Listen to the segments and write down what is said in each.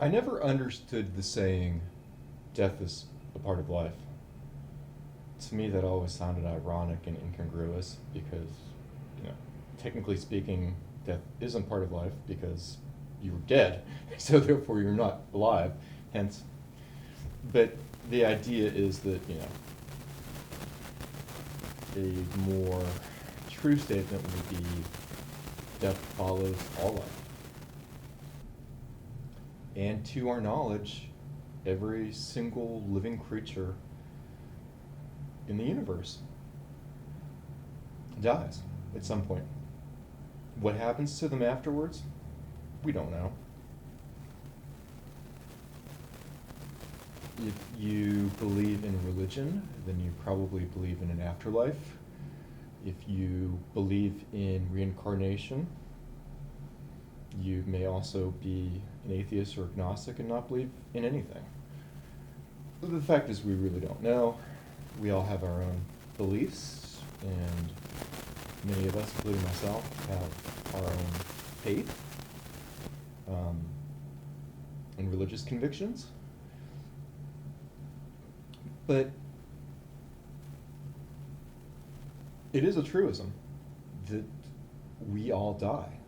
I never understood the saying, death is a part of life. To me, that always sounded ironic and incongruous because, you know, technically speaking, death isn't part of life because you're dead, so therefore you're not alive. Hence, but the idea is that, a more true statement would be death follows all life. And to our knowledge, every single living creature in the universe dies at some point. What happens to them afterwards? We don't know. If you believe in religion, then you probably believe in an afterlife. If you believe in reincarnation, you may also be an atheist or agnostic and not believe in anything. The fact is, we really don't know. We all have our own beliefs, and many of us, including myself, have our own faith and religious convictions. But it is a truism that we all die.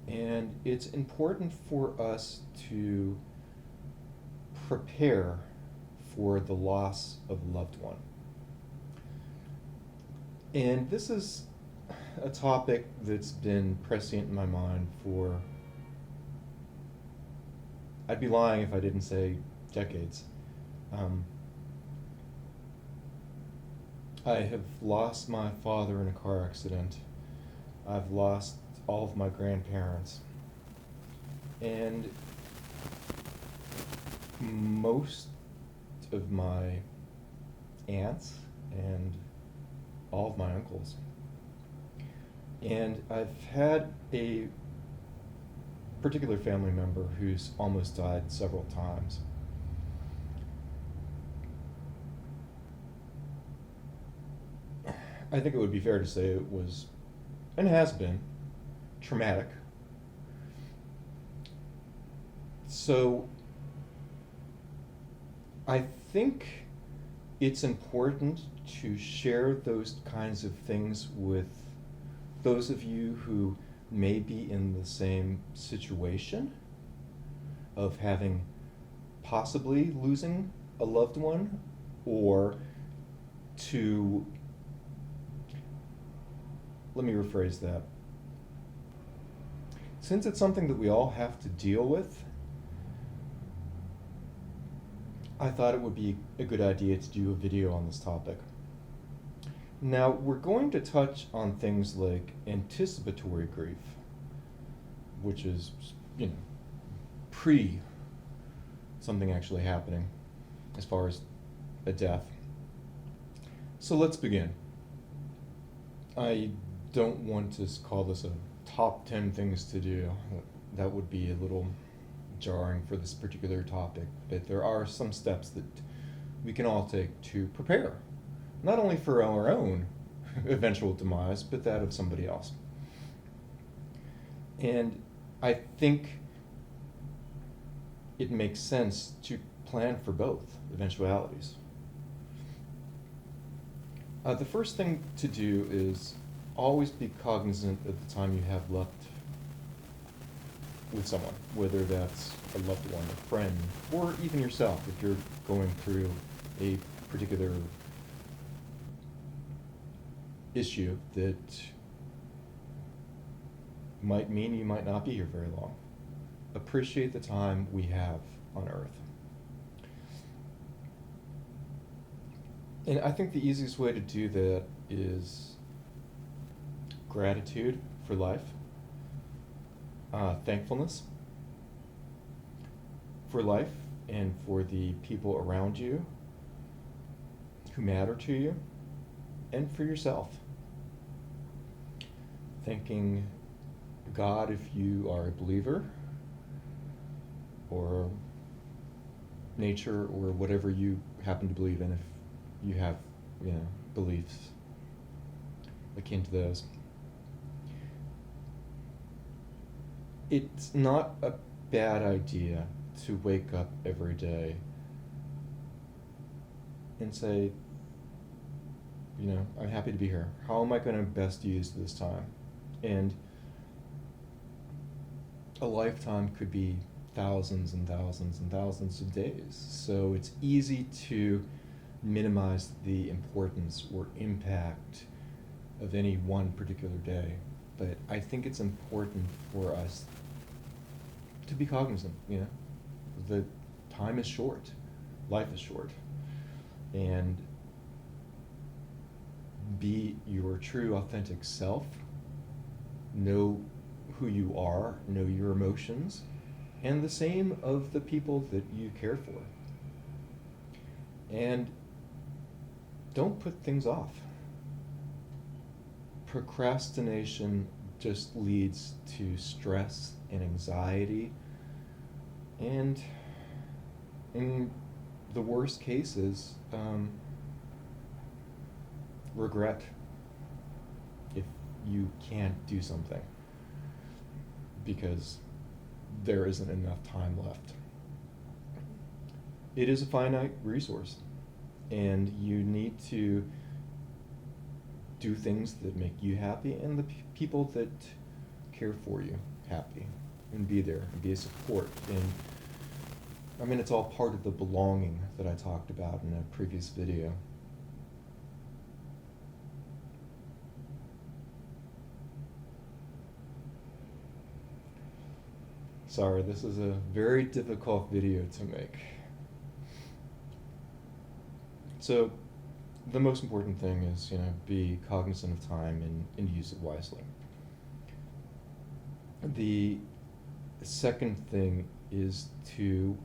And it's important for us to prepare for the loss of a loved one. And this is a topic that's been prescient in my mind for, I'd be lying if I didn't say decades. I have lost my father in a car accident. I've lost all of my grandparents. And most of my aunts and all of my uncles. And I've had a particular family member who's almost died several times. I think it would be fair to say it was, and has been, traumatic. So I think it's important to share those kinds of things with those of you who may be in the same situation of having possibly losing a loved one, or to, let me rephrase that. Since it's something that we all have to deal with, I thought it would be a good idea to do a video on this topic. Now, we're going to touch on things like anticipatory grief, which is, pre something actually happening as far as a death. So let's begin. I don't want to call this a top 10 things to do. That would be a little jarring for this particular topic, but there are some steps that we can all take to prepare, not only for our own eventual demise, but that of somebody else. And I think it makes sense to plan for both eventualities. The first thing to do is always be cognizant of the time you have left with someone, whether that's a loved one, a friend, or even yourself if you're going through a particular issue that might mean you might not be here very long. Appreciate the time we have on Earth. And I think the easiest way to do that is gratitude for life, thankfulness for life and for the people around you who matter to you, and for yourself. Thanking God if you are a believer, or nature, or whatever you happen to believe in, if you have, beliefs akin to those. It's not a bad idea to wake up every day and say, I'm happy to be here. How am I going to best use this time? And a lifetime could be thousands and thousands and thousands of days. So it's easy to minimize the importance or impact of any one particular day. But I think it's important for us to be cognizant, the time is short, life is short, and be your true, authentic self. Know who you are, know your emotions, and the same of the people that you care for. And don't put things off. Procrastination just leads to stress and anxiety, and in the worst cases, regret if you can't do something because there isn't enough time left. It is a finite resource, and you need to do things that make you happy and the people that care for you happy, and be there and be a support. And it's all part of the belonging that I talked about in a previous video. Sorry, this is a very difficult video to make. So, the most important thing is, be cognizant of time and use it wisely. The second thing is to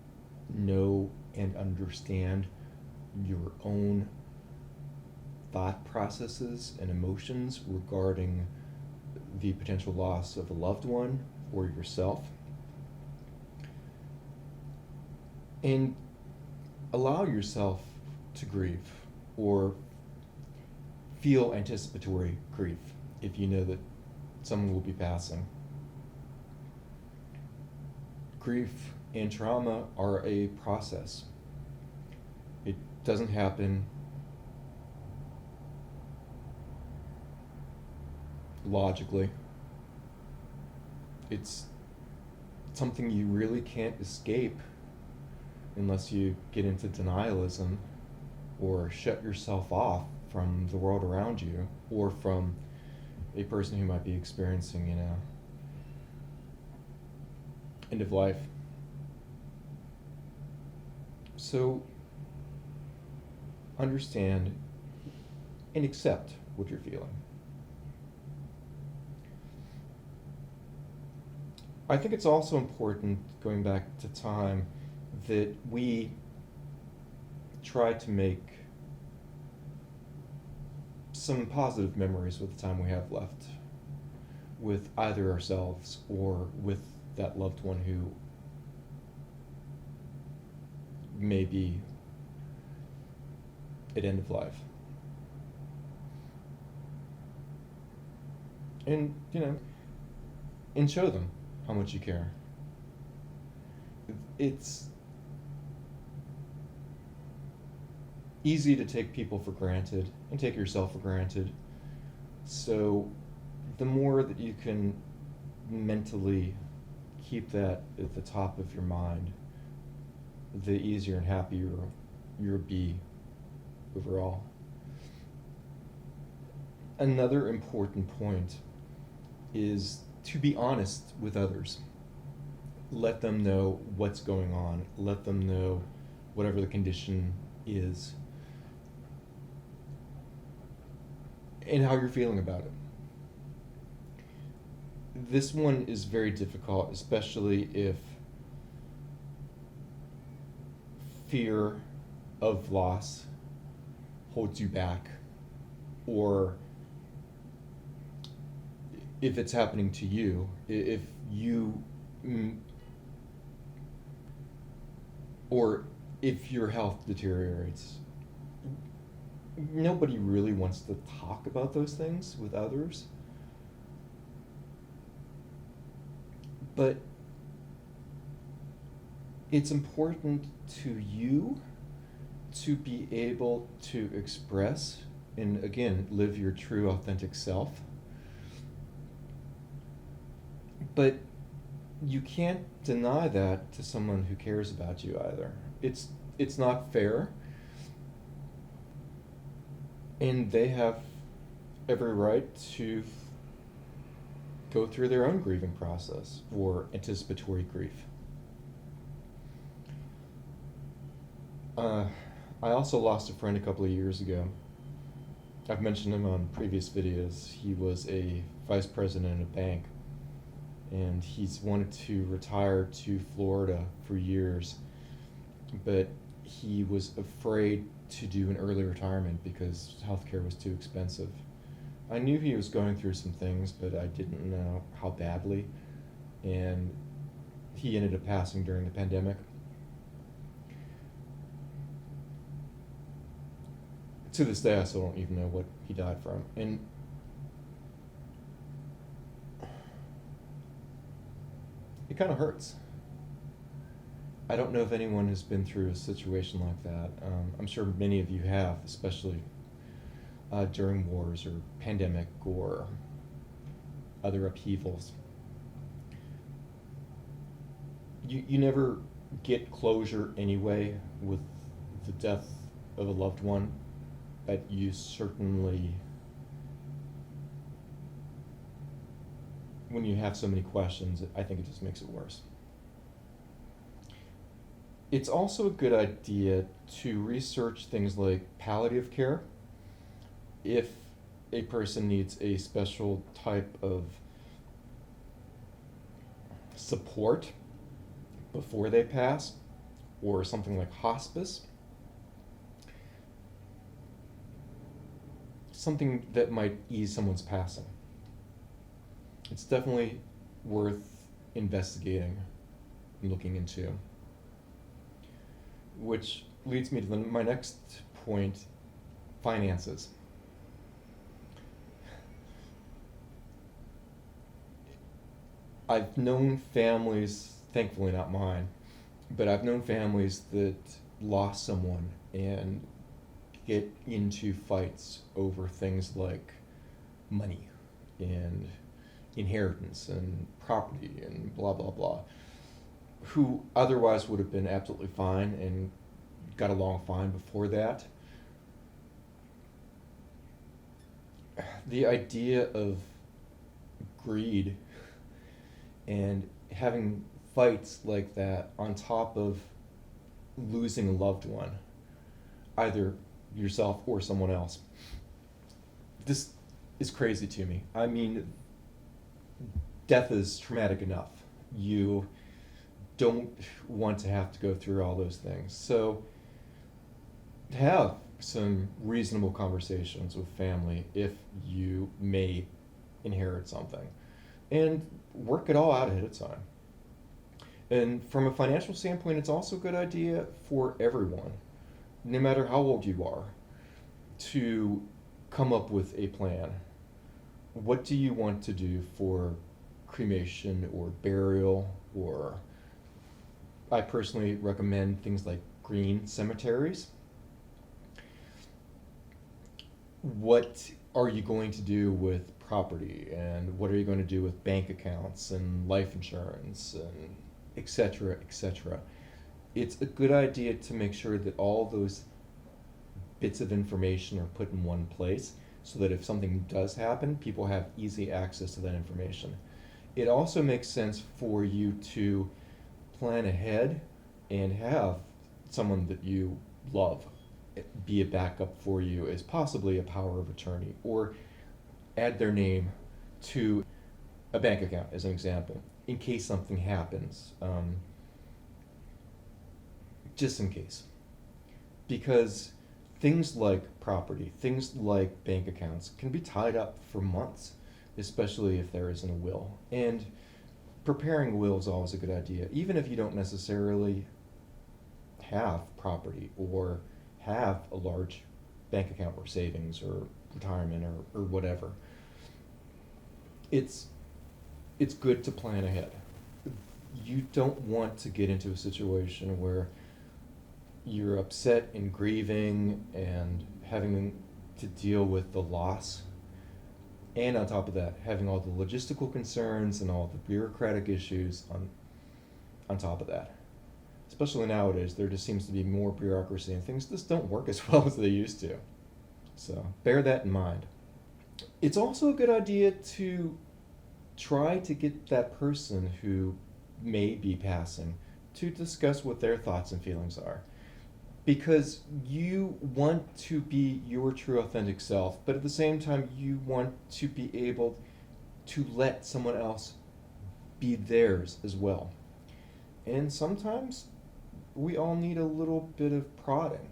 know and understand your own thought processes and emotions regarding the potential loss of a loved one or yourself. And allow yourself to grieve or feel anticipatory grief if you know that someone will be passing. Grief and trauma are a process. It doesn't happen logically. It's something you really can't escape unless you get into denialism or shut yourself off from the world around you or from a person who might be experiencing, end of life. So understand and accept what you're feeling. I think it's also important, going back to time, that we try to make some positive memories with the time we have left with either ourselves or with that loved one who may be at end of life. And, and show them how much you care. It's easy to take people for granted and take yourself for granted. So the more that you can mentally keep that at the top of your mind, the easier and happier you'll be overall. Another important point is to be honest with others. Let them know what's going on. Let them know whatever the condition is and how you're feeling about it. This one is very difficult, especially if fear of loss holds you back, or if it's happening to you, if you, or if your health deteriorates. Nobody really wants to talk about those things with others. But it's important to you to be able to express and, again, live your true, authentic self. But you can't deny that to someone who cares about you either. It's not fair, and they have every right to go through their own grieving process or anticipatory grief. I also lost a friend a couple of years ago. I've mentioned him on previous videos. He was a vice president in a bank, and he's wanted to retire to Florida for years, but he was afraid to do an early retirement because healthcare was too expensive. I knew he was going through some things, but I didn't know how badly, and he ended up passing during the pandemic. To this day, I still don't even know what he died from, and it kind of hurts. I don't know if anyone has been through a situation like that. I'm sure many of you have, especially during wars or pandemic or other upheavals. You never get closure anyway with the death of a loved one, but you certainly, when you have so many questions, I think it just makes it worse. It's also a good idea to research things like palliative care. If a person needs a special type of support before they pass, or something like hospice, something that might ease someone's passing. It's definitely worth investigating and looking into. Which leads me to my next point, finances. I've known families, thankfully not mine, but I've known families that lost someone and get into fights over things like money and inheritance and property and blah, blah, blah, who otherwise would have been absolutely fine and got along fine before that. The idea of greed and having fights like that on top of losing a loved one, either yourself or someone else, this is crazy to me. I mean, death is traumatic enough. You don't want to have to go through all those things. So have some reasonable conversations with family if you may inherit something, and work it all out ahead of time. And from a financial standpoint, it's also a good idea for everyone, no matter how old you are, to come up with a plan. What do you want to do for cremation or burial? Or I personally recommend things like green cemeteries. What are you going to do with property, and what are you going to do with bank accounts and life insurance and etc., etc. It's a good idea to make sure that all those bits of information are put in one place so that if something does happen, people have easy access to that information. It also makes sense for you to plan ahead and have someone that you love be a backup for you as possibly a power of attorney, or add their name to a bank account as an example, in case something happens, just in case. Because things like property, things like bank accounts can be tied up for months, especially if there isn't a will. And preparing a will is always a good idea, even if you don't necessarily have property or have a large bank account or savings or retirement or whatever. It's good to plan ahead. you don't want to get into a situation where you're upset and grieving and having to deal with the loss, and on top of that having all the logistical concerns and all the bureaucratic issues on top of that. Especially nowadays, there just seems to be more bureaucracy and things just don't work as well as they used to. So bear that in mind. It's also a good idea to try to get that person who may be passing to discuss what their thoughts and feelings are. Because you want to be your true authentic self, but at the same time you want to be able to let someone else be theirs as well. And sometimes we all need a little bit of prodding.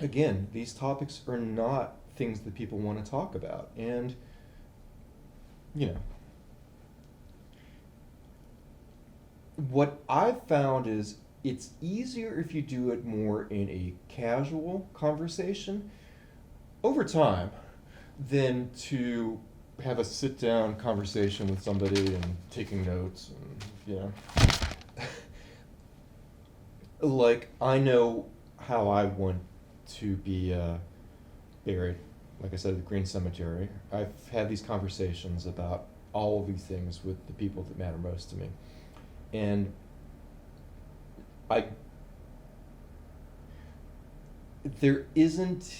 Again, these topics are not things that people want to talk about. And, you know, what I've found is it's easier if you do it more in a casual conversation over time than to have a sit-down conversation with somebody and taking notes and, you know. Like, I know how I want to be buried, like I said, at the Green Cemetery. I've had these conversations about all of these things with the people that matter most to me. And there isn't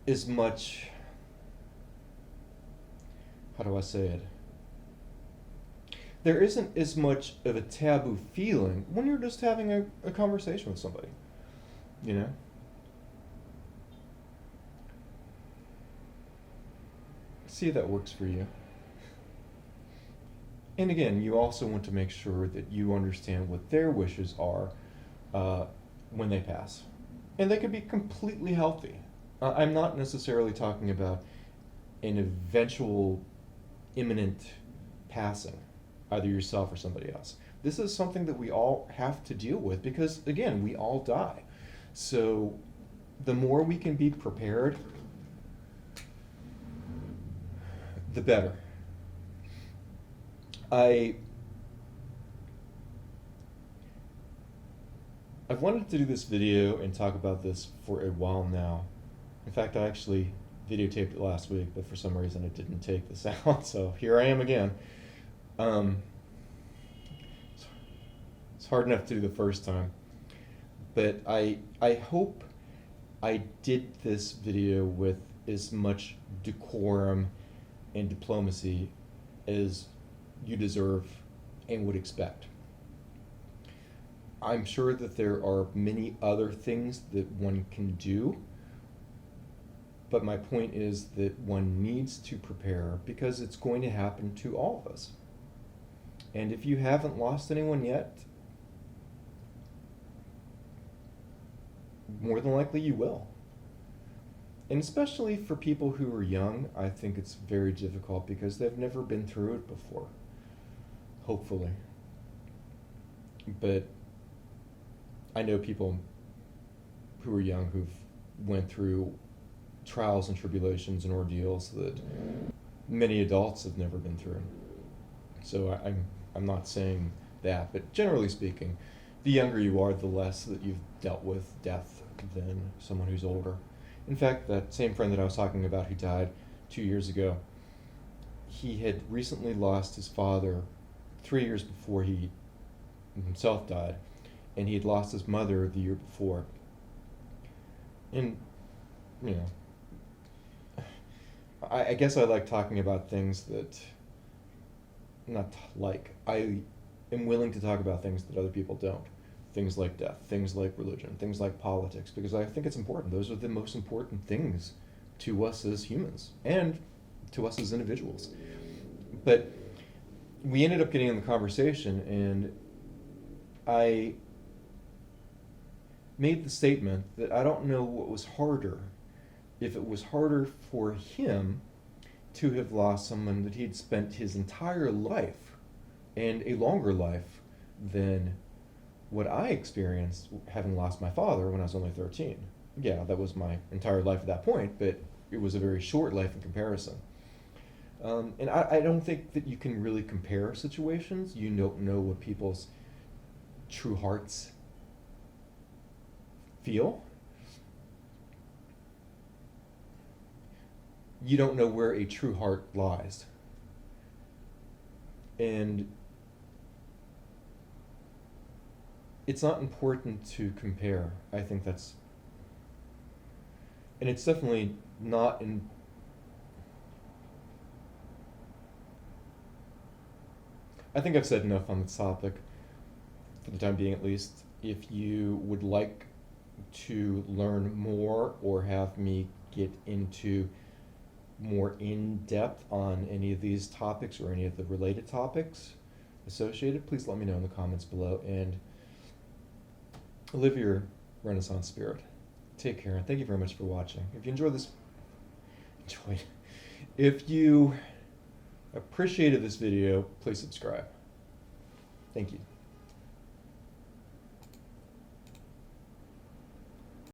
as much, how do I say it? There isn't as much of a taboo feeling when you're just having a conversation with somebody, you know? See if that works for you. And again, you also want to make sure that you understand what their wishes are when they pass. And they can be completely healthy. I'm not necessarily talking about an eventual, imminent passing, either yourself or somebody else. This is something that we all have to deal with because, again, we all die. So the more we can be prepared, the better. I've wanted to do this video and talk about this for a while now. In fact, I actually videotaped it last week, but for some reason it didn't take this out, so here I am again. It's hard enough to do the first time, but I hope I did this video with as much decorum and diplomacy as you deserve and would expect. I'm sure that there are many other things that one can do, but my point is that one needs to prepare because it's going to happen to all of us. And if you haven't lost anyone yet, more than likely you will. And especially for people who are young, I think it's very difficult because they've never been through it before, hopefully. But I know people who are young who've went through trials and tribulations and ordeals that many adults have never been through. So I'm not saying that, but generally speaking, the younger you are, the less that you've dealt with death than someone who's older. In fact, that same friend that I was talking about who died 2 years ago, he had recently lost his father 3 years before he himself died, and he had lost his mother the year before. And, you know, I guess I like talking about things that, I am willing to talk about things that other people don't. Things like death, things like religion, things like politics, because I think it's important. Those are the most important things to us as humans and to us as individuals. But we ended up getting in the conversation, and I made the statement that I don't know what was harder, if it was harder for him to have lost someone that he'd spent his entire life and a longer life than what I experienced having lost my father when I was only 13. Yeah, that was my entire life at that point, but it was a very short life in comparison. And I don't think that you can really compare situations. You don't know what people's true hearts feel. You don't know where a true heart lies. And it's not important to compare. I think that's, and it's definitely not in, I think I've said enough on this topic, for the time being at least. If you would like to learn more or have me get into more in-depth on any of these topics or any of the related topics associated, please let me know in the comments below, and live your Renaissance spirit. Take care, and thank you very much for watching. If you if you appreciated this video, please subscribe. Thank you.